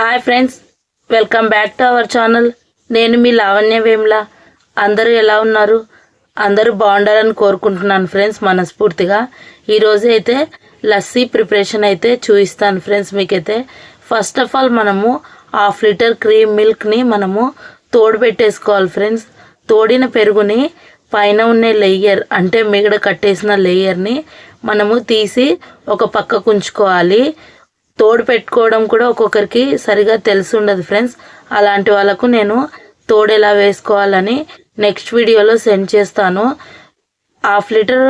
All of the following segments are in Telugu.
Hi friends, welcome back to our channel. నేను మీ లావణ్య వేమ్లా. అందరూ ఎలా ఉన్నారు? అందరూ బాగుండాలని కోరుకుంటున్నాను ఫ్రెండ్స్ మనస్ఫూర్తిగా. ఈరోజు అయితే లస్సీ ప్రిపరేషన్ అయితే చూపిస్తాను ఫ్రెండ్స్ మీకైతే. ఫస్ట్ ఆఫ్ ఆల్ మనము 1/2 లీటర్ క్రీమ్ మిల్క్ని మనము తోడు పెట్టేసుకోవాలి ఫ్రెండ్స్. తోడిన పెరుగుని పైన ఉన్న లేయర్ అంటే మిగడ కట్టేసిన లేయర్ని మనము తీసి ఒక పక్కకు ఉంచుకోవాలి. తోడు పెట్టుకోవడం కూడా ఒక్కొక్కరికి సరిగా తెలిసి ఉండదు ఫ్రెండ్స్. అలాంటి వాళ్ళకు నేను తోడు ఎలా వేసుకోవాలని నెక్స్ట్ వీడియోలో సెండ్ చేస్తాను. 1/2 లీటర్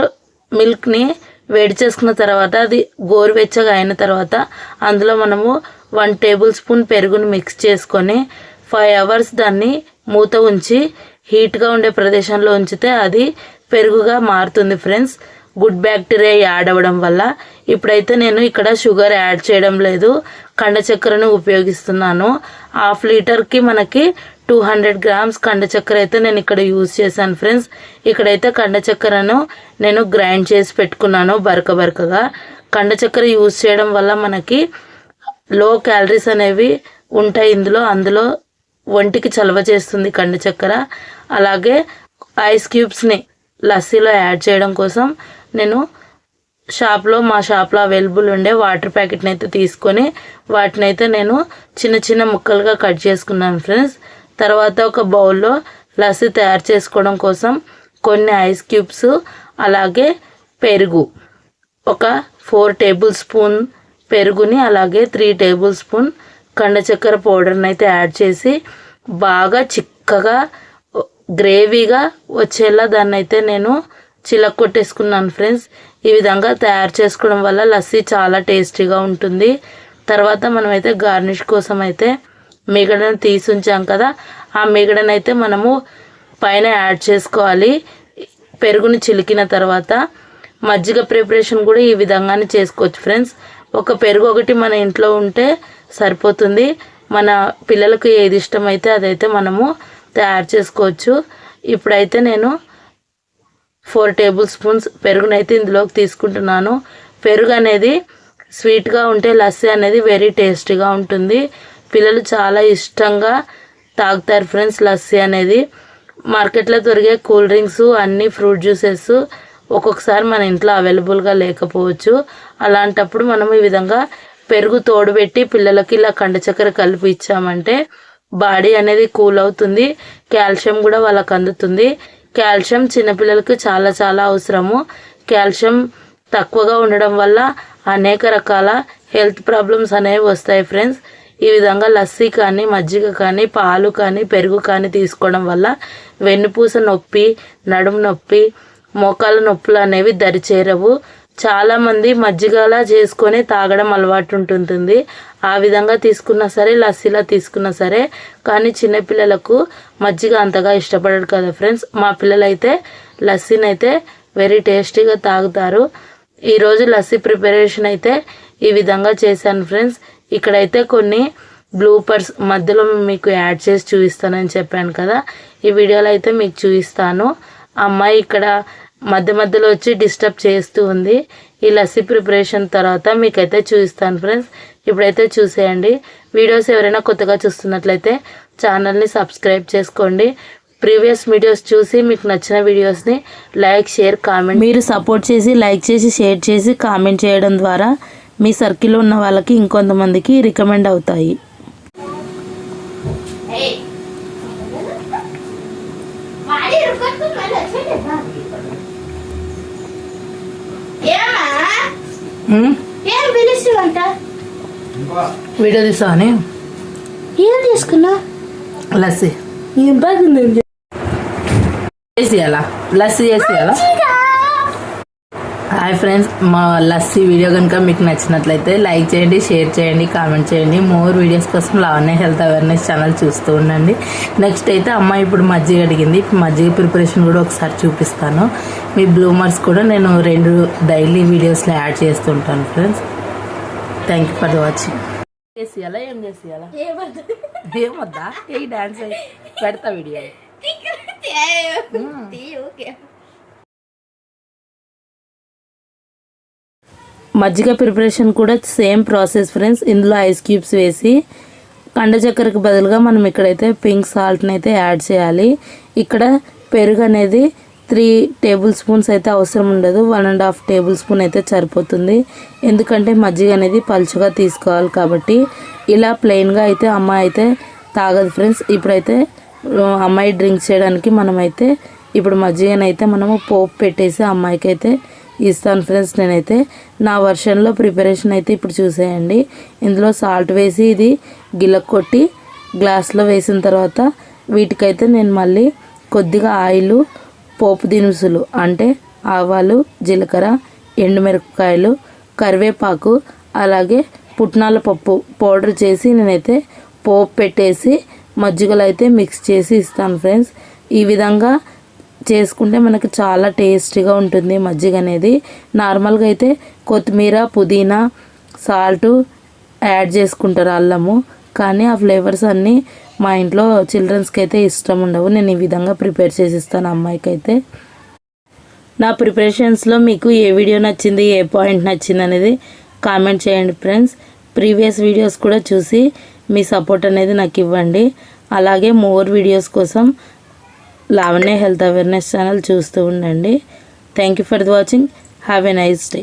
మిల్క్ని వేడి చేసుకున్న తర్వాత అది గోరువెచ్చగా అయిన తర్వాత అందులో మనము 1 టేబుల్ స్పూన్ పెరుగుని మిక్స్ చేసుకొని 5 అవర్స్ దాన్ని మూత ఉంచి హీట్గా ఉండే ప్రదేశంలో ఉంచితే అది పెరుగుగా మారుతుంది ఫ్రెండ్స్, గుడ్ బ్యాక్టీరియా యాడ్ అవ్వడం వల్ల. ఇప్పుడైతే నేను ఇక్కడ షుగర్ యాడ్ చేయడం లేదు, కండ చక్కెరను ఉపయోగిస్తున్నాను. 1/2 లీటర్కి మనకి 200 గ్రామ్స్ కండ చక్కెర అయితే నేను ఇక్కడ యూజ్ చేశాను ఫ్రెండ్స్. ఇక్కడైతే కండ చక్కెరను నేను గ్రైండ్ చేసి పెట్టుకున్నాను బరకగా. కండ చక్కెర యూజ్ చేయడం వల్ల మనకి లో క్యాలరీస్ అనేవి ఉంటాయి అందులో ఒంటికి చలవ చేస్తుంది కండ చక్కెర. అలాగే ఐస్ క్యూబ్స్ని లస్సీలో యాడ్ చేయడం కోసం నేను మా షాప్లో అవైలబుల్ ఉండే వాటర్ ప్యాకెట్ని అయితే తీసుకొని వాటినైతే నేను చిన్న చిన్న ముక్కలుగా కట్ చేసుకున్నాను ఫ్రెండ్స్. తర్వాత ఒక బౌల్లో లస్సీ తయారు చేసుకోవడం కోసం కొన్ని ఐస్ క్యూబ్స్ అలాగే పెరుగు, ఒక 4 టేబుల్ స్పూన్ పెరుగుని అలాగే 3 టేబుల్ స్పూన్ కండ చక్కెర పౌడర్ని అయితే యాడ్ చేసి బాగా చిక్కగా గ్రేవీగా వచ్చేలా దాన్ని అయితే నేను చిలక్కొట్టేసుకున్నాను ఫ్రెండ్స్. ఈ విధంగా తయారు చేసుకోవడం వల్ల లస్సీ చాలా టేస్టీగా ఉంటుంది. తర్వాత మనమైతే గార్నిష్ కోసం అయితే మిగడను తీసి ఉంచాం కదా, ఆ మిగడనైతే మనము పైన యాడ్ చేసుకోవాలి. పెరుగుని చిలికిన తర్వాత మజ్జిగ ప్రిపరేషన్ కూడా ఈ విధంగానే చేసుకోవచ్చు ఫ్రెండ్స్. ఒక పెరుగు ఒకటి మన ఇంట్లో ఉంటే సరిపోతుంది. మన పిల్లలకు ఏది ఇష్టమైతే అదైతే మనము తయారు చేసుకోవచ్చు. ఇప్పుడైతే నేను 4 టేబుల్ స్పూన్స్ పెరుగునైతే ఇందులోకి తీసుకుంటున్నాను. పెరుగు అనేది స్వీట్గా ఉంటే లస్సీ అనేది వెరీ టేస్టీగా ఉంటుంది. పిల్లలు చాలా ఇష్టంగా తాగుతారు ఫ్రెండ్స్ లస్సీ అనేది. మార్కెట్లో దొరికే కూల్ డ్రింక్స్ అన్నీ ఫ్రూట్ జ్యూసెస్ ఒక్కొక్కసారి మన ఇంట్లో అవైలబుల్గా లేకపోవచ్చు. అలాంటప్పుడు మనం ఈ విధంగా పెరుగు తోడుపెట్టి పిల్లలకి ఇలా కండ చక్కెర కలిపి ఇచ్చామంటే బాడీ అనేది కూల్ అవుతుంది, కాల్షియం కూడా వాళ్ళకి అందుతుంది. కాల్షియం చిన్నపిల్లలకు చాలా చాలా అవసరము. కాల్షియం తక్కువగా ఉండడం వల్ల అనేక రకాల హెల్త్ ప్రాబ్లమ్స్ అనేవి వస్తాయి ఫ్రెండ్స్. ఈ విధంగా లస్సీ కానీ మజ్జిగ కానీ పాలు కానీ పెరుగు కానీ తీసుకోవడం వల్ల వెన్నుపూస నొప్పి, నడుము నొప్పి, మోకాల నొప్పులు అనేవి దరిచేరవు. చాలామంది మజ్జిగలా చేసుకొని తాగడం అలవాటు ఉంటుంది. ఆ విధంగా తీసుకున్నా సరే లస్సీలా తీసుకున్నా సరే, కానీ చిన్నపిల్లలకు మజ్జిగ అంతగా ఇష్టపడరు కదా ఫ్రెండ్స్. మా పిల్లలైతే లస్సీని అయితే వెరీ టేస్టీగా తాగుతారు. ఈరోజు లస్సీ ప్రిపరేషన్ అయితే ఈ విధంగా చేశాను ఫ్రెండ్స్. ఇక్కడైతే కొన్ని బ్లూపర్స్ మధ్యలో మీకు యాడ్ చేసి చూపిస్తానని చెప్పాను కదా, ఈ వీడియోలో అయితే మీకు చూపిస్తాను. అమ్మాయి ఇక్కడ మధ్యలో వచ్చి డిస్టర్బ్ చేస్తూ ఉంది. ఈ లస్సీ ప్రిపరేషన్ తర్వాత మీకైతే చూపిస్తాను ఫ్రెండ్స్. ఇప్పుడైతే చూసేయండి. వీడియోస్ ఎవరైనా కొత్తగా చూస్తున్నట్లయితే ఛానల్ని సబ్స్క్రైబ్ చేసుకోండి. ప్రీవియస్ వీడియోస్ చూసి మీకు నచ్చిన వీడియోస్ని లైక్, షేర్, కామెంట్ మీరు సపోర్ట్ చేసి లైక్ చేసి షేర్ చేసి కామెంట్ చేయడం ద్వారా మీ సర్కిల్లో ఉన్న వాళ్ళకి ఇంకొంతమందికి రికమెండ్ అవుతాయి. వీడియో తీసావని ఏం తీసుకున్నా లస్సీ ఏం బాగుంది చేసేయాలా, లస్సీ చేసేయాలా. హాయ్ ఫ్రెండ్స్, మా లస్సీ వీడియో కనుక మీకు నచ్చినట్లయితే లైక్ చేయండి, షేర్ చేయండి, కామెంట్ చేయండి. మోర్ వీడియోస్ కోసం లావణ్య హెల్త్ అవేర్నెస్ ఛానల్ చూస్తూ ఉండండి. నెక్స్ట్ అయితే అమ్మాయి ఇప్పుడు మజ్జిగ అడిగింది. మజ్జిగ ప్రిపరేషన్ కూడా ఒకసారి చూపిస్తాను. మీ బ్లూమర్స్ కూడా నేను 2 డైలీ వీడియోస్లో యాడ్ చేస్తుంటాను friends. Thank you for watching. చేసేయాలా ఏం చేసేయాలా ఏమొద్దా ఏ డాన్స్ పెడతా వీడియో. మజ్జిగ ప్రిపరేషన్ కూడా సేమ్ ప్రాసెస్ ఫ్రెండ్స్. ఇందులో ఐస్ క్యూబ్స్ వేసి కండ చక్కెరకు బదులుగా మనం ఇక్కడైతే పింక్ సాల్ట్ని అయితే యాడ్ చేయాలి. ఇక్కడ పెరుగు అనేది 3 టేబుల్ స్పూన్స్ అయితే అవసరం ఉండదు, 1.5 టేబుల్ స్పూన్ అయితే సరిపోతుంది. ఎందుకంటే మజ్జిగ అనేది పలుచగా తీసుకోవాలి కాబట్టి. ఇలా ప్లెయిన్గా అయితే అమ్మాయి అయితే తాగదు ఫ్రెండ్స్. ఇప్పుడైతే అమ్మాయి డ్రింక్ చేయడానికి మనమైతే ఇప్పుడు మజ్జిగనైతే మనము పోపు పెట్టేసి అమ్మాయికి అయితే ఇస్తాను ఫ్రెండ్స్. నేనైతే నా వర్షన్లో ప్రిపరేషన్ అయితే ఇప్పుడు చూసేయండి. ఇందులో సాల్ట్ వేసి ఇది గిలక్ కొట్టి గ్లాస్లో వేసిన తర్వాత వీటికైతే నేను మళ్ళీ కొద్దిగా ఆయిల్, పోపు దినుసులు అంటే ఆవాలు, జీలకర్ర, ఎండుమిరపకాయలు, కరివేపాకు, అలాగే పుట్నాల పప్పు పౌడర్ చేసి నేనైతే పోపు పెట్టేసి మజ్జిగలో అయితే మిక్స్ చేసి ఇస్తాను ఫ్రెండ్స్. ఈ విధంగా చేసుకుంటే మనకి చాలా టేస్టీగా ఉంటుంది మజ్జిగ అనేది. నార్మల్గా అయితే కొత్తిమీర, పుదీనా, సాల్ట్ యాడ్ చేసుకుంటారు, అల్లము. కానీ ఆ ఫ్లేవర్స్ అన్నీ మా ఇంట్లో చిల్డ్రన్స్కి అయితే ఇష్టం ఉండవు. నేను ఈ విధంగా ప్రిపేర్ చేసి ఇస్తాను అమ్మాయికి అయితే. నా ప్రిపరేషన్స్లో మీకు ఏ వీడియో నచ్చింది, ఏ పాయింట్ నచ్చింది అనేది కామెంట్ చేయండి ఫ్రెండ్స్. ప్రీవియస్ వీడియోస్ కూడా చూసి మీ సపోర్ట్ అనేది నాకు ఇవ్వండి. అలాగే మోర్ వీడియోస్ కోసం లావణ్య హెల్త్ అవేర్నెస్ ఛానల్ చూస్తూ ఉండండి. Thank you for watching. Have a nice day.